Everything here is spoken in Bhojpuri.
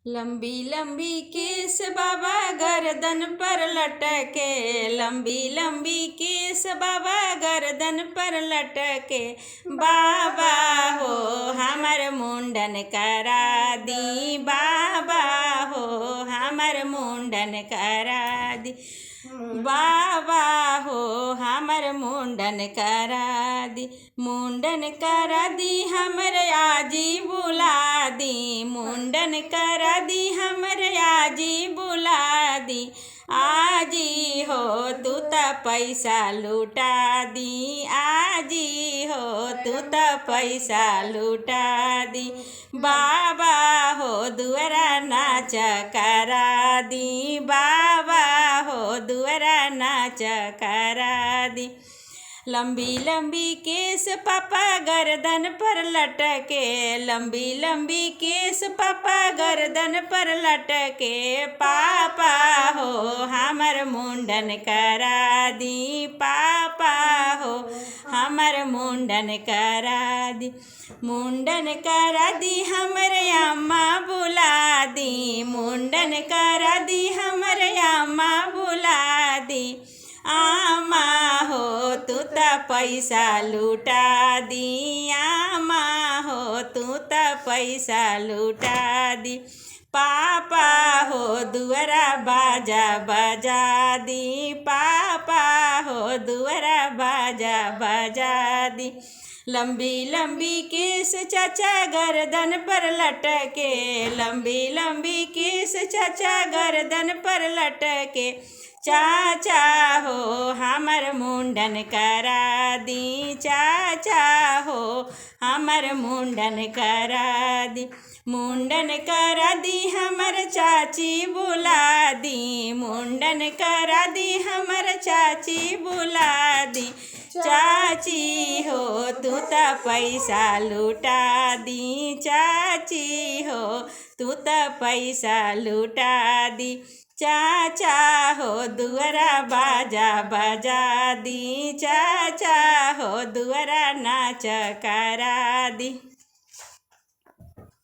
लंबी लंबी केस बाबा गर्दन पर लटके, लंबी लंबी केस बाबा गर्दन पर लटके। बाबा हो हमर मुंडन करा दी, बाबा हो हमर मुंडन करा दी, बाबा हो हमर मुंडन करा दी, मुंडन करा दी हमर आजी बुला दी, मुंडन करा दी हमर आजी बुला दी। आजी हो तू त पैसा लुटा दी, आजी हो तू त पैसा लुटा दी। बाबा हो दुअरा नाच करा दी, बाबा हो दुअरा नाच करा दी। लंबी लंबी केस पापा गर्दन पर लटके, लंबी लंबी केस पापा गर्दन पर लटके। पापा हो हमर मुंडन करा दी, पापा हो हमर मुंडन करा दी, मुंडन करा दी हमर अम्मा बुला दी, मुंडन करा दी हमर अम्मा बुला दी। आमा हो तू त पैसा लुटा दी, आमा हो तू त पैसा लुटा दी। पापा हो दुअरा बाजा बजा दी, पापा हो दुअरा बाजा बजा दी। लंबी लंबी केस चाचा गर्दन पर लटके, लंबी लंबी केस चाचा गर्दन पर लटके। चाचा हो हमर मुंडन करा दी, चाचा हो हमर मुंडन करा दी, मुंडन करा दी हमर चाची बुला दी, मुंडन करा दी हमर चाची बुला दी। चाची हो तू त पैसा लुटा दी, चाची हो तू त पैसा लुटा दी। चाचा हो दुअरा बाजा बजा दी, चाचा हो दुअरा नाच करा दी।